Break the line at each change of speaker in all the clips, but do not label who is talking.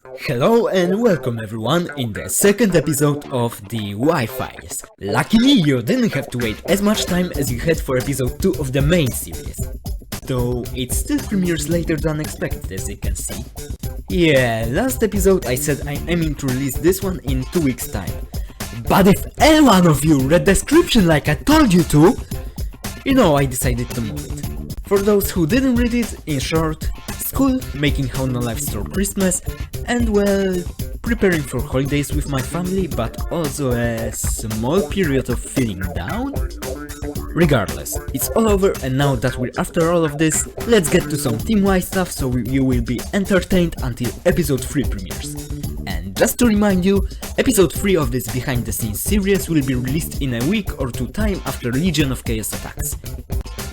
Hello and welcome everyone in the second episode of the Wi-Fi's. Luckily you didn't have to wait as much time as you had for episode 2 of the main series. Though it's still premieres later than expected, as you can see. Yeah, last episode I said I'm aiming to release this one in 2 weeks time. But if any one of you read the description like I told you to, I decided to move it. For those who didn't read it, in short, school, making how no life store Christmas, and well, preparing for holidays with my family, but also a small period of feeling down? Regardless, it's all over, and now that we're after all of this, let's get to some team-wise stuff so you will be entertained until episode 3 premieres. And just to remind you, episode 3 of this behind the scenes series will be released in a week or two time after Legion of Chaos attacks.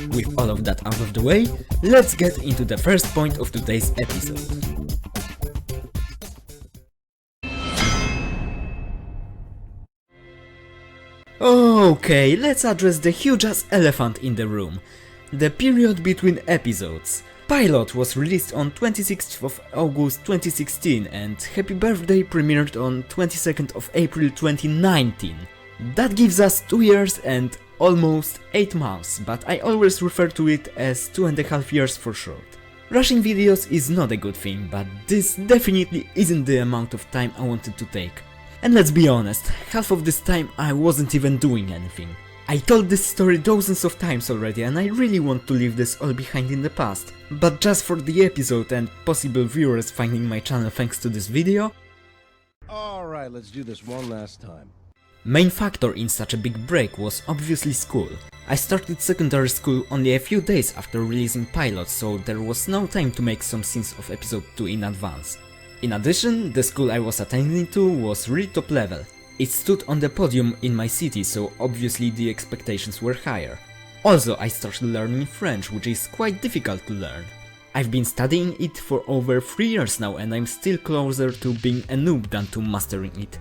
With all of that out of the way, let's get into the first point of today's episode. Okay, let's address the huge-ass elephant in the room. The period between episodes. Pilot was released on 26th of August 2016 and Happy Birthday premiered on 22nd of April 2019. That gives us 2 years and almost 8 months, but I always refer to it as 2.5 years for short. Rushing videos is not a good thing, but this definitely isn't the amount of time I wanted to take. And let's be honest, half of this time I wasn't even doing anything. I told this story dozens of times already and I really want to leave this all behind in the past. But just for the episode and possible viewers finding my channel thanks to this video...
Alright, let's do this one last time.
Main factor in such a big break was obviously school. I started secondary school only a few days after releasing Pilot, so there was no time to make some scenes of episode 2 in advance. In addition, the school I was attending to was really top level. It stood on the podium in my city, so obviously the expectations were higher. Also, I started learning French, which is quite difficult to learn. I've been studying it for over 3 years now and I'm still closer to being a noob than to mastering it.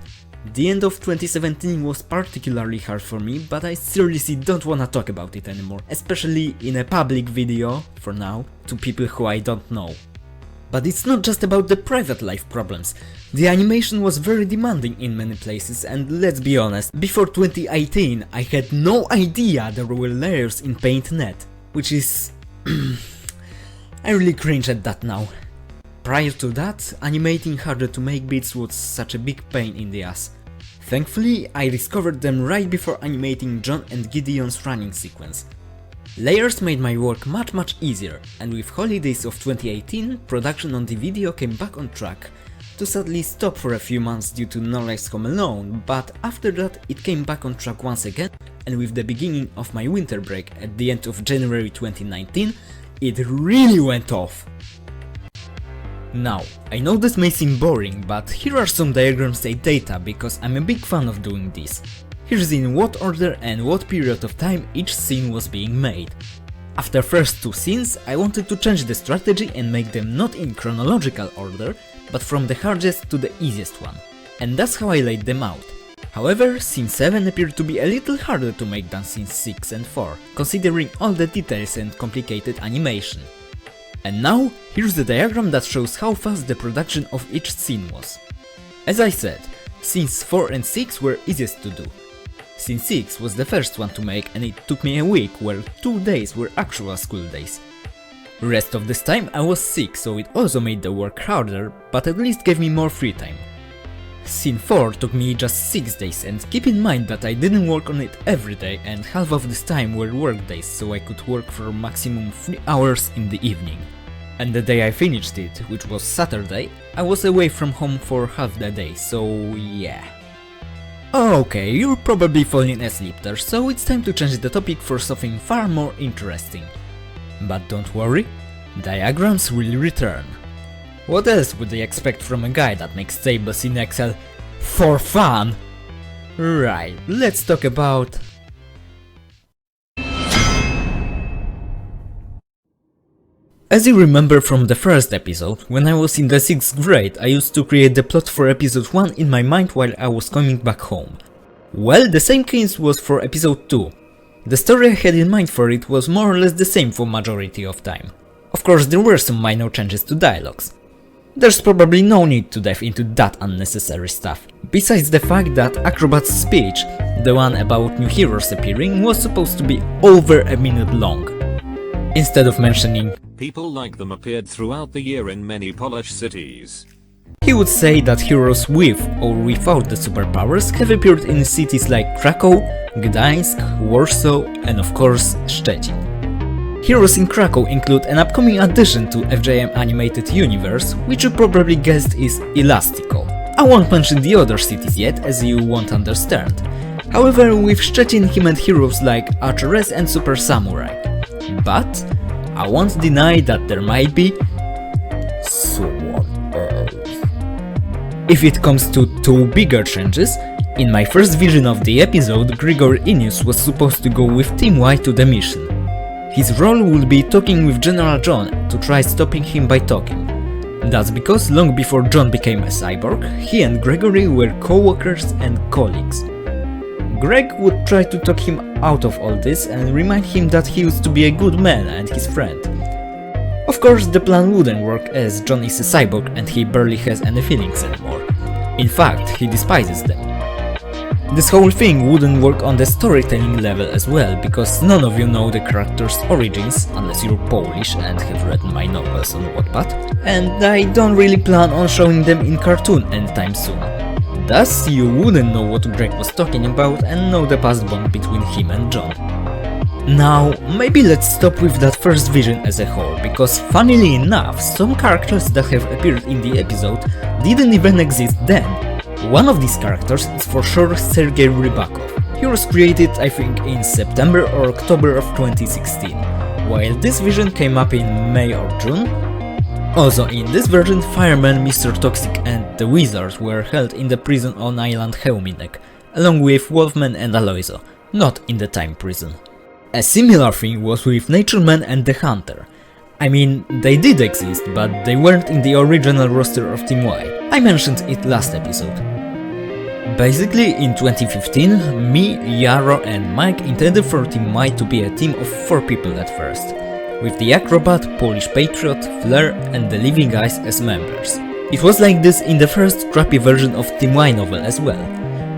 The end of 2017 was particularly hard for me, but I seriously don't wanna talk about it anymore, especially in a public video, for now, to people who I don't know. But it's not just about the private life problems. The animation was very demanding in many places and let's be honest, before 2018 I had no idea there were layers in Paint.net, which is... I really cringe at that now. Prior to that, animating harder to make bits was such a big pain in the ass. Thankfully, I discovered them right before animating John and Gideon's running sequence. Layers made my work much easier, and with holidays of 2018, production on the video came back on track, to sadly stop for a few months due to No Lives Home Alone, but after that it came back on track once again, and with the beginning of my winter break at the end of January 2019, it really went off. Now, I know this may seem boring, but here are some diagrams and data because I'm a big fan of doing this. Here's in what order and what period of time each scene was being made. After first 2 scenes, I wanted to change the strategy and make them not in chronological order, but from the hardest to the easiest one. And that's how I laid them out. However, scene 7 appeared to be a little harder to make than scenes 6 and 4, considering all the details and complicated animation. And now, here's the diagram that shows how fast the production of each scene was. As I said, scenes 4 and 6 were easiest to do. Scene 6 was the first one to make and it took me a week, where 2 days were actual school days. Rest of this time I was sick, so it also made the work harder, but at least gave me more free time. Scene 4 took me just 6 days, and keep in mind that I didn't work on it every day and half of this time were work days, so I could work for maximum 3 hours in the evening. And the day I finished it, which was Saturday, I was away from home for half the day, so yeah. Okay, you're probably falling asleep there, so it's time to change the topic for something far more interesting. But don't worry, diagrams will return. What else would they expect from a guy that makes tables in Excel for fun? Right, let's talk about... As you remember from the first episode, when I was in the 6th grade, I used to create the plot for episode 1 in my mind while I was coming back home. Well, the same case was for episode 2. The story I had in mind for it was more or less the same for majority of time. Of course, there were some minor changes to dialogues. There's probably no need to dive into that unnecessary stuff. Besides the fact that Acrobat's speech, the one about new heroes appearing, was supposed to be over a minute long. Instead of mentioning
people like them appeared throughout the year in many Polish cities.
he would say that heroes with or without the superpowers have appeared in cities like Krakow, Gdańsk, Warsaw and of course Szczecin. Heroes in Krakow include an upcoming addition to FJM animated universe, which you probably guessed is Elastico. I won't mention the other cities yet, as you won't understand. However, with Szczecin he meant heroes like Archeress and Super Samurai. But I won't deny that there might be someone else. If it comes to two bigger changes, in my first vision of the episode, Grigor Inius was supposed to go with Team Y to the mission. His role would be talking with General John to try stopping him by talking. That's because long before John became a cyborg, he and Gregory were co-workers and colleagues. Greg would try to talk him out of all this and remind him that he used to be a good man and his friend. Of course, the plan wouldn't work as John is a cyborg and he barely has any feelings anymore. In fact, he despises them. This whole thing wouldn't work on the storytelling level as well, because none of you know the character's origins, unless you're Polish and have read my novels on Wattpad, and I don't really plan on showing them in cartoon anytime soon. Thus, you wouldn't know what Greg was talking about and know the past bond between him and John. Now, maybe let's stop with that first vision as a whole, because funnily enough, some characters that have appeared in the episode didn't even exist then. One of these characters is for sure Sergei Rybakov. He was created, I think, in September or October of 2016, while this vision came up in May or June. Also, in this version, Fireman, Mr. Toxic and the Wizard were held in the prison on island Helminek, along with Wolfman and Aloyso, not in the time prison. A similar thing was with Natureman and the Hunter. I mean, they did exist, but they weren't in the original roster of Team Y. I mentioned it last episode. Basically, in 2015, me, Yarrow and Mike intended for Team Y to be a team of 4 people at first, with the Acrobat, Polish Patriot, Flare and the Living Eyes as members. It was like this in the first crappy version of Team Y novel as well.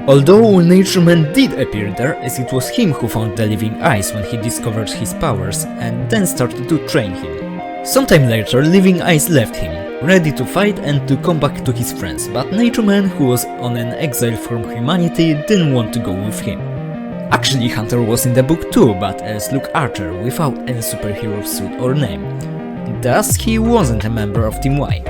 Although Natureman did appear there, as it was him who found the Living Eyes when he discovered his powers and then started to train him. Sometime later, Living Eyes left him, ready to fight and to come back to his friends, but Natureman, who was on an exile from humanity, didn't want to go with him. Actually, Hunter was in the book too, but as Luke Archer, without any superhero suit or name. Thus, he wasn't a member of Team Y.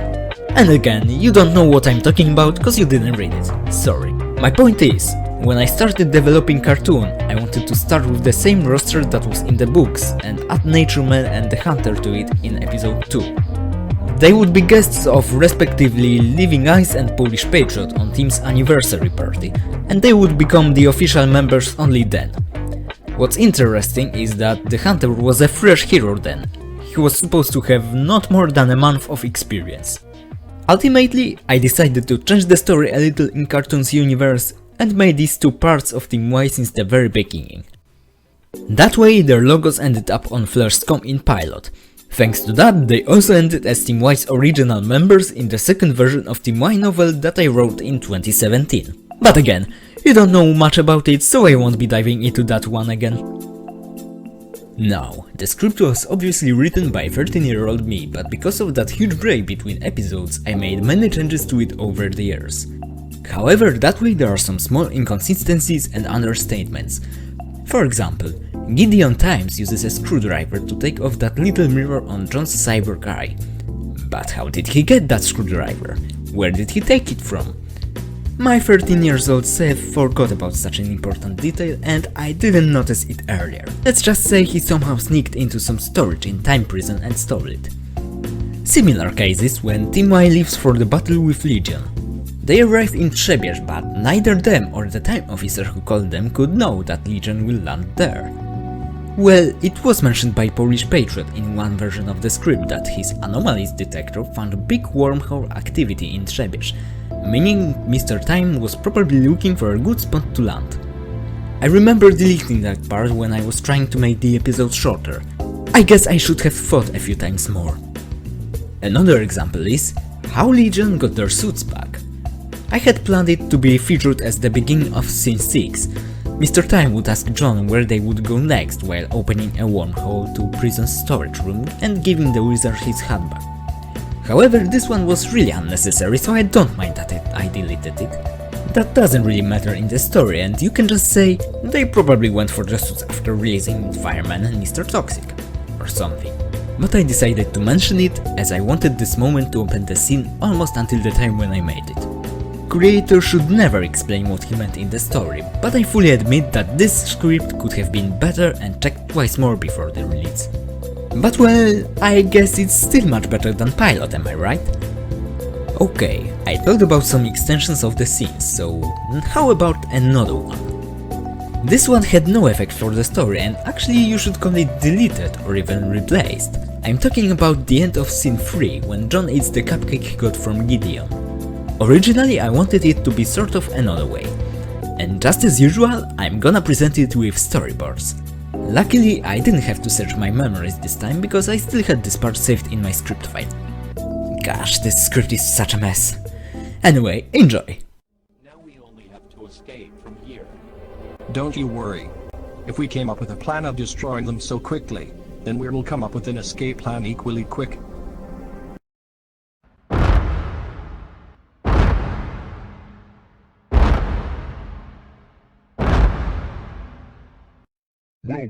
And again, you don't know what I'm talking about cause you didn't read it, sorry. My point is, when I started developing cartoon, I wanted to start with the same roster that was in the books and add Natureman and the Hunter to it in episode 2. They would be guests of respectively Living Eyes and Polish Patriot on Team's anniversary party, and they would become the official members only then. What's interesting is that the Hunter was a fresh hero then. He was supposed to have not more than a month of experience. Ultimately, I decided to change the story a little in Cartoon's universe and made these 2 parts of Team Y since the very beginning. That way their logos ended up on Flare's com in Pilot. Thanks to that, they also ended as Team Y's original members in the second version of Team Y novel that I wrote in 2017. But again, you don't know much about it, so I won't be diving into that one again. Now, the script was obviously written by 13-year-old me, but because of that huge break between episodes, I made many changes to it over the years. However, that way there are some small inconsistencies and understatements. For example, Gideon Times uses a screwdriver to take off that little mirror on John's cyborg eye. But how did he get that screwdriver? Where did he take it from? My 13-year-old self forgot about such an important detail and I didn't notice it earlier. Let's just say he somehow sneaked into some storage in Time Prison and stole it. Similar cases when Team Y leaves for the battle with Legion. They arrive in Trzebież, but neither them or the time officer who called them could know that Legion will land there. Well, it was mentioned by Polish Patriot in one version of the script that his anomalies detector found a big wormhole activity in Trzebież, meaning Mr. Time was probably looking for a good spot to land. I remember deleting that part when I was trying to make the episode shorter. I guess I should have thought a few times more. Another example is, how Legion got their suits back. I had planned it to be featured as the beginning of Scene 6. Mr. Time would ask John where they would go next while opening a wormhole to Prison's storage room and giving the wizard his hat back. However, this one was really unnecessary, so I don't mind that I deleted it. That doesn't really matter in the story, and you can just say they probably went for the suits after releasing Fireman and Mr. Toxic, or something. But I decided to mention it as I wanted this moment to open the scene almost until the time when I made it. Creator should never explain what he meant in the story, but I fully admit that this script could have been better and checked twice more before the release. But well, I guess it's still much better than Pilot, am I right? Okay, I thought about some extensions of the scenes, so how about another one? This one had no effect for the story, and actually you should call it deleted or even replaced. I'm talking about the end of scene 3, when John eats the cupcake he got from Gideon. Originally I wanted it to be sort of another way, and just as usual, I'm gonna present it with storyboards. Luckily, I didn't have to search my memories this time because I still had this part saved in my script file. Gosh, this script is such a mess. Anyway, enjoy!
Now we only have to escape from here.
Don't you worry. If we came up with a plan of destroying them so quickly, then we will come up with an escape plan equally quick.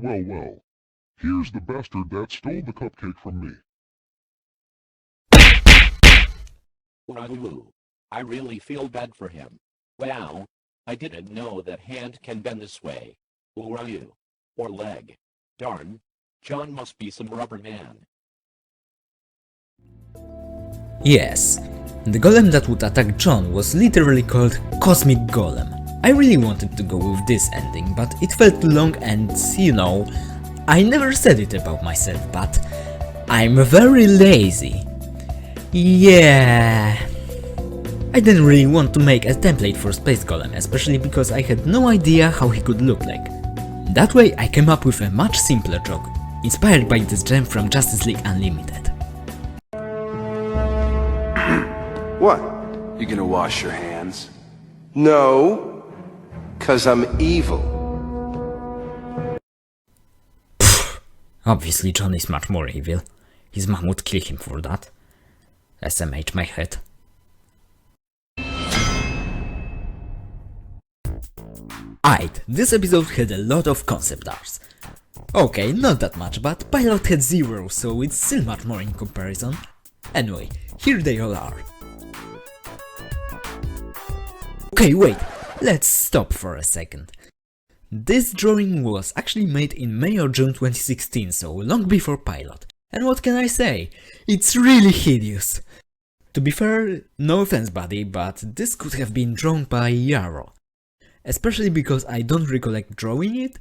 Well. Here's the bastard that stole the cupcake from me.
Ravu. I really feel bad for him. Wow. I didn't know that hand can bend this way. Ravu. Or leg. Darn. John must be some rubber man.
Yes, the golem that would attack John was literally called Cosmic Golem. I really wanted to go with this ending, but it felt too long and, you know, I never said it about myself, but I'm very lazy. Yeah. I didn't really want to make a template for Space Golem, especially because I had no idea how he could look like. That way I came up with a much simpler joke, inspired by this gem from Justice League Unlimited.
What? You gonna wash your hands? No. 'Cause I'm evil.
Obviously John is much more evil. His mom would kill him for that. SMH my head. Aight, this episode had a lot of concept arts. Okay, not that much, but Pilot had 0, so it's still much more in comparison. Anyway, here they all are. Okay, wait, let's stop for a second. This drawing was actually made in May or June 2016, so long before Pilot. And what can I say? It's really hideous. To be fair, no offense buddy, but this could have been drawn by Yarrow. Especially because I don't recollect drawing it?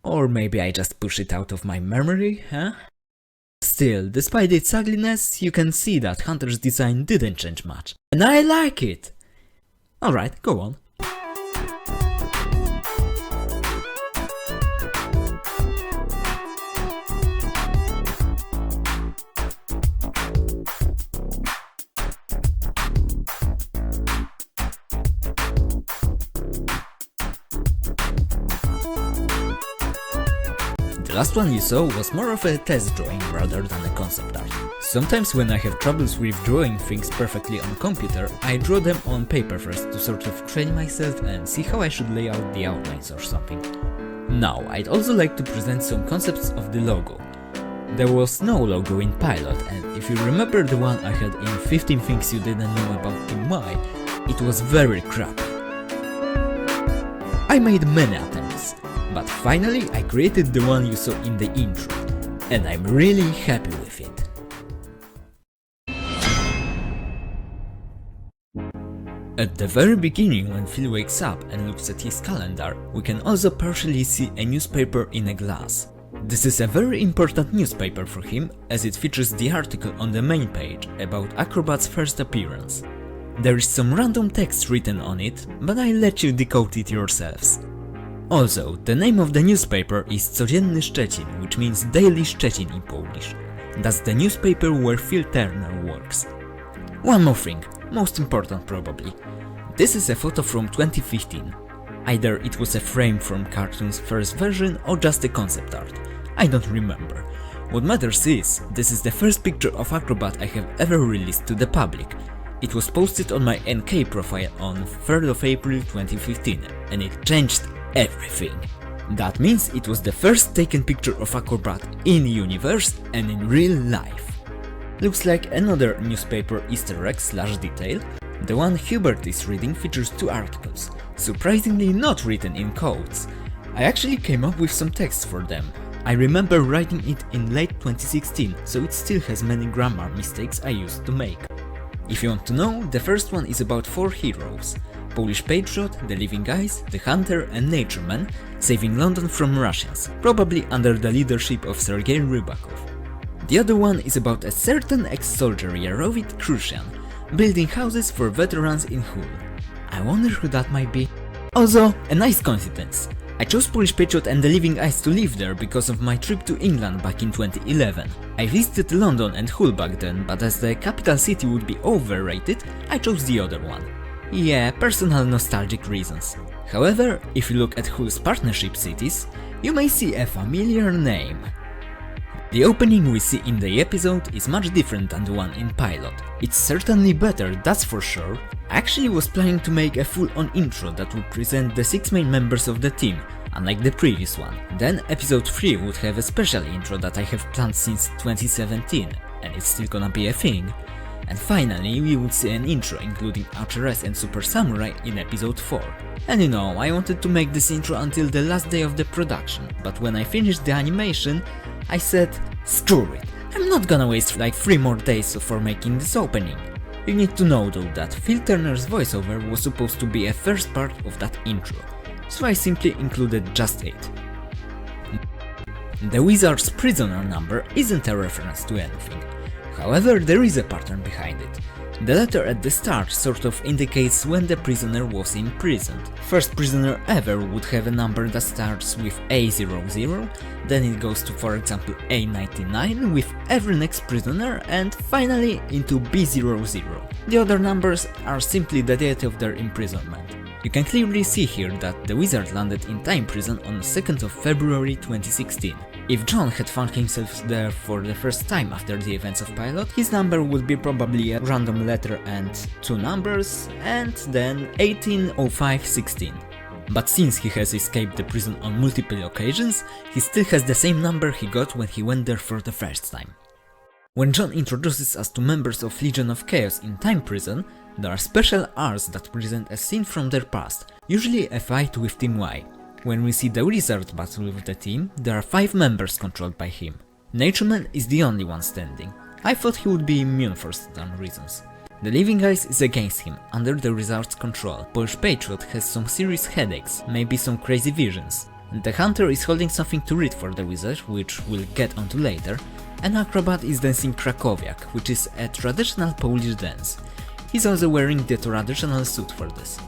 Or maybe I just push it out of my memory, huh? Still, despite its ugliness, you can see that Hunter's design didn't change much. And I like it! Alright, go on. The last one you saw was more of a test drawing rather than a concept art. Sometimes when I have troubles with drawing things perfectly on computer, I draw them on paper first to sort of train myself and see how I should lay out the outlines or something. Now, I'd also like to present some concepts of the logo. There was no logo in Pilot, and if you remember the one I had in 15 Things You Didn't Know About Team Y, it was very crappy. I made many attempts, but finally I created the one you saw in the intro, and I'm really happy with it. At the very beginning, when Phil wakes up and looks at his calendar, we can also partially see a newspaper in a glass. This is a very important newspaper for him, as it features the article on the main page about Acrobat's first appearance. There is some random text written on it, but I'll let you decode it yourselves. Also, the name of the newspaper is Codzienny Szczecin, which means Daily Szczecin in Polish. That's the newspaper where Phil Turner works. One more thing, most important probably. This is a photo from 2015. Either it was a frame from cartoon's first version or just a concept art. I don't remember. What matters is, this is the first picture of Acrobat I have ever released to the public. It was posted on my NK profile on 3rd of April 2015 and it changed everything. That means it was the first taken picture of Acrobat in universe and in real life. Looks like another newspaper Easter egg / detail. The one Hubert is reading features 2 articles, surprisingly not written in quotes. I actually came up with some text for them. I remember writing it in late 2016, so it still has many grammar mistakes I used to make. If you want to know, the first one is about 4 heroes: Polish Patriot, the Living Guys, the Hunter and Natureman, saving London from Russians, probably under the leadership of Sergei Rybakov. The other one is about a certain ex-soldier Yarovit Krushan, building houses for veterans in Hull. I wonder who that might be. Also, a nice coincidence. I chose Polish Patriot and the Living Guys to live there because of my trip to England back in 2011. I visited London and Hull back then, but as the capital city would be overrated, I chose the other one. Yeah, personal nostalgic reasons. However, if you look at Hull's partnership cities, you may see a familiar name. The opening we see in the episode is much different than the one in pilot. It's certainly better, that's for sure. I actually was planning to make a full-on intro that would present the 6 main members of the team, unlike the previous one. Then episode 3 would have a special intro that I have planned since 2017, and it's still gonna be a thing. And finally, we would see an intro including Archeress and Super Samurai in episode 4. And you know, I wanted to make this intro until the last day of the production, but when I finished the animation, I said, screw it, I'm not gonna waste like 3 more days for making this opening. You need to know though that Phil Turner's voiceover was supposed to be a first part of that intro, so I simply included just it. The wizard's prisoner number isn't a reference to anything, however there is a pattern behind it. The letter at the start sort of indicates when the prisoner was imprisoned. First prisoner ever would have a number that starts with A00, then it goes to, for example, A99 with every next prisoner, and finally into B00. The other numbers are simply the date of their imprisonment. You can clearly see here that the wizard landed in time prison on 2nd of February 2016. If John had found himself there for the first time after the events of Pilot, his number would be probably a random letter and 2 numbers, and then 180516. But since he has escaped the prison on multiple occasions, he still has the same number he got when he went there for the first time. When John introduces us to members of Legion of Chaos in Time Prison, there are special arts that present a scene from their past, usually a fight with Team Y. When we see the wizard battle with the team, there are 5 members controlled by him. Natureman is the only one standing. I thought he would be immune for certain reasons. The Living Guys is against him, under the wizard's control. Polish Patriot has some serious headaches, maybe some crazy visions. The Hunter is holding something to read for the wizard, which we'll get onto later, and Acrobat is dancing Krakowiak, which is a traditional Polish dance. He's also wearing the traditional suit for this.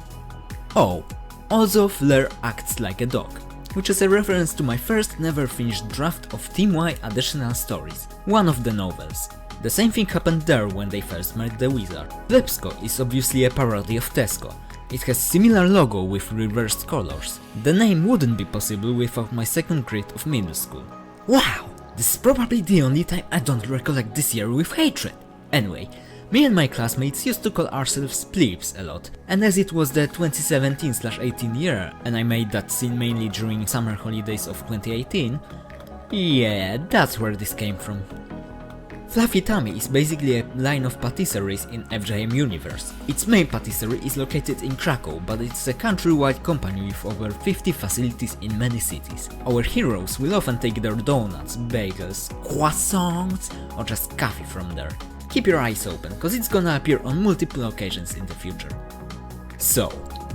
Oh, also Flair acts like a dog, which is a reference to my first never finished draft of Team Y additional stories, one of the novels. The same thing happened there when they first met the wizard. Lepsko is obviously a parody of Tesco. It has similar logo with reversed colors. The name wouldn't be possible without my second grade of middle school. Wow, this is probably the only time I don't recollect this year with hatred. Anyway, me and my classmates used to call ourselves plebes a lot, and as it was the 2017/18 year, and I made that scene mainly during summer holidays of 2018, yeah, that's where this came from. Fluffy Tummy is basically a line of patisseries in FJM universe. Its main patisserie is located in Krakow, but it's a countrywide company with over 50 facilities in many cities. Our heroes will often take their donuts, bagels, croissants, or just coffee from there. Keep your eyes open, cause it's gonna appear on multiple occasions in the future. So,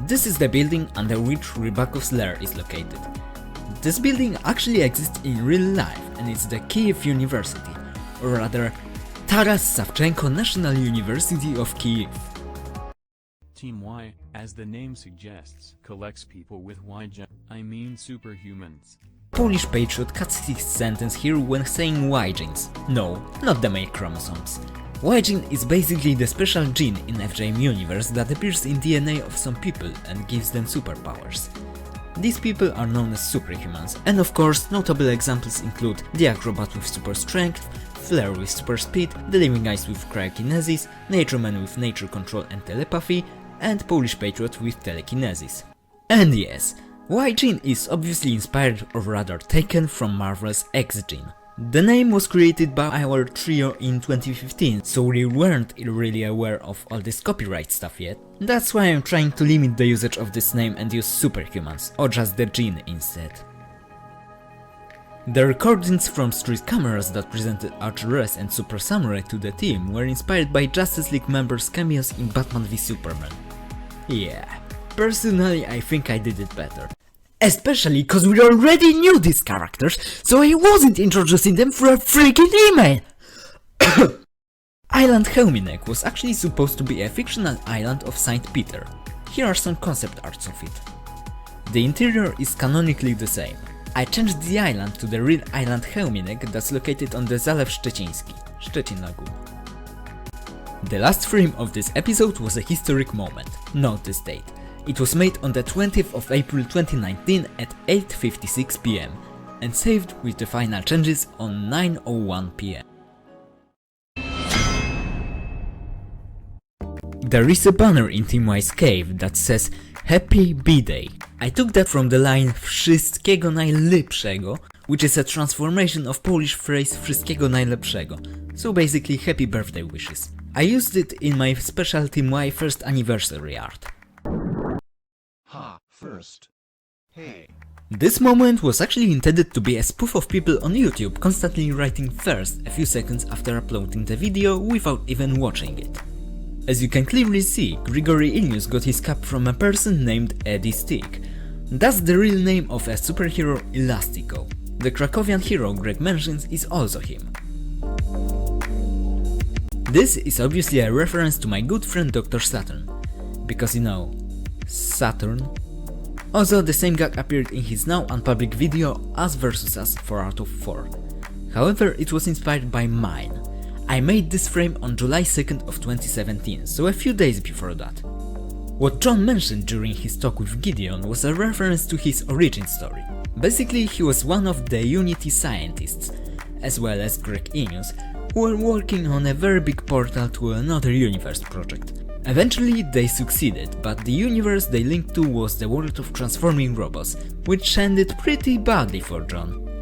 this is the building under which Rybakov's lair is located. This building actually exists in real life, and it's the Kyiv University, or rather, Taras Savchenko National University of Kyiv.
Team Y, as the name suggests, collects people with I mean superhumans.
Polish Patriot cuts his sentence here when saying Y genes. No, not the male chromosomes. Y-gene is basically the special gene in FJM universe that appears in DNA of some people and gives them superpowers. These people are known as superhumans, and of course notable examples include the acrobat with super strength, Flare with super speed, the living ice with cryokinesis, Nature Man with nature control and telepathy, and Polish Patriot with telekinesis. And yes, Y-gene is obviously inspired or rather taken from Marvel's X-gene. The name was created by our trio in 2015, so we weren't really aware of all this copyright stuff yet. That's why I'm trying to limit the usage of this name and use superhumans, or just the gene instead. The recordings from street cameras that presented Archer-S and Super Samurai to the team were inspired by Justice League members' cameos in Batman v Superman. Yeah, personally I think I did it better. Especially cause we already knew these characters, so I wasn't introducing them through a freaking email! Island Helminek was actually supposed to be a fictional island of St. Peter. Here are some concept arts of it. The interior is canonically the same. I changed the island to the real island Helminek that's located on the Zalew Szczeciński, Szczecin Lagoon. The last frame of this episode was a historic moment. Note this date. It was made on the 20th of April 2019 at 8:56 PM and saved with the final changes on 9:01 PM. There is a banner in Team Y's cave that says Happy B-Day. I took that from the line Wszystkiego najlepszego, which is a transformation of Polish phrase Wszystkiego najlepszego, so basically happy birthday wishes. I used it in my special Team Y first anniversary art.
First. Hey.
This moment was actually intended to be a spoof of people on YouTube constantly writing first a few seconds after uploading the video without even watching it. As you can clearly see, Grigory Ilnius got his cap from a person named Eddie Stick. That's the real name of a superhero Elastico. The Krakowian hero Greg mentions is also him. This is obviously a reference to my good friend Dr. Saturn, because you know, Saturn. Also, the same gag appeared in his now unpublic video Us vs Us 4 out of 4. However, it was inspired by mine. I made this frame on July 2nd of 2017, so a few days before that. What John mentioned during his talk with Gideon was a reference to his origin story. Basically, he was one of the Unity scientists, as well as Greg Ilnius, who were working on a very big portal to another universe project. Eventually they succeeded, but the universe they linked to was the world of transforming robots, which ended pretty badly for John.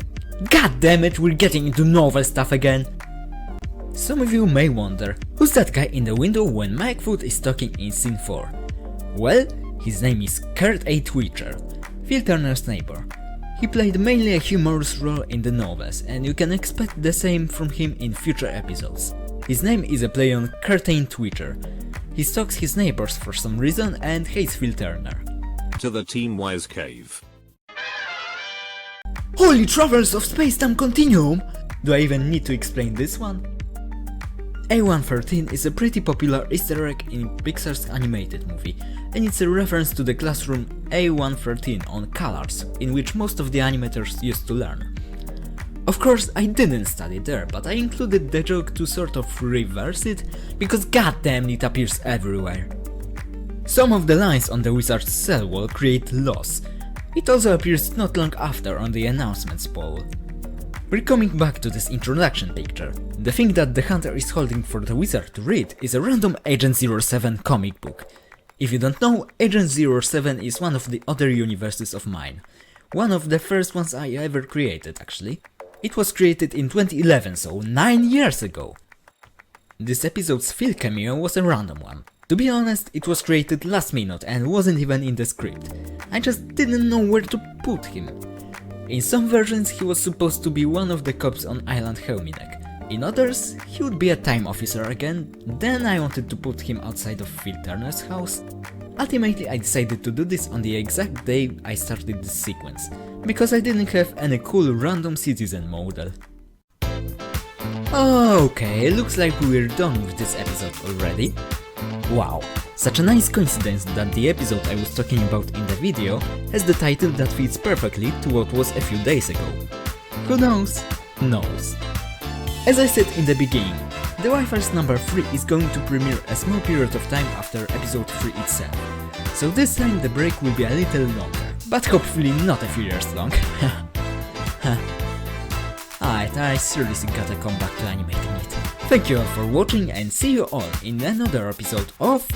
God damn it, we're getting into novel stuff again! Some of you may wonder, who's that guy in the window when Mike Foot is talking in scene 4? Well, his name is Kurt A. Twitcher, Phil Turner's neighbor. He played mainly a humorous role in the novels, and you can expect the same from him in future episodes. His name is a play on Curtain Twitcher. He stalks his neighbors for some reason and hates Phil Turner.
To the Team Y's cave.
Holy Travelers of Space-Time Continuum! Do I even need to explain this one? A113 is a pretty popular Easter egg in Pixar's animated movie, and it's a reference to the classroom A113 on Colors, in which most of the animators used to learn. Of course, I didn't study there, but I included the joke to sort of reverse it, because goddamn it appears everywhere. Some of the lines on the wizard's cell wall create loss. It also appears not long after on the announcements poll. We're coming back to this introduction picture. The thing that the hunter is holding for the wizard to read is a random Agent 07 comic book. If you don't know, Agent 07 is one of the other universes of mine. One of the first ones I ever created, actually. It was created in 2011, so 9 years ago. This episode's Phil cameo was a random one. To be honest, it was created last minute and wasn't even in the script. I just didn't know where to put him. In some versions he was supposed to be one of the cops on Island Helminek. In others, he would be a time officer again, then I wanted to put him outside of Phil Turner's house. Ultimately I decided to do this on the exact day I started this sequence, because I didn't have any cool random citizen model. Okay, looks like we're done with this episode already. Wow, such a nice coincidence that the episode I was talking about in the video has the title that fits perfectly to what was a few days ago. Who knows? Knows. As I said in the beginning, The Wi-Fi's number 3 is going to premiere a small period of time after episode 3 itself. So this time the break will be a little longer, but hopefully not a few years long. Alright, I seriously gotta come back to animating it. Thank you all for watching and see you all in another episode of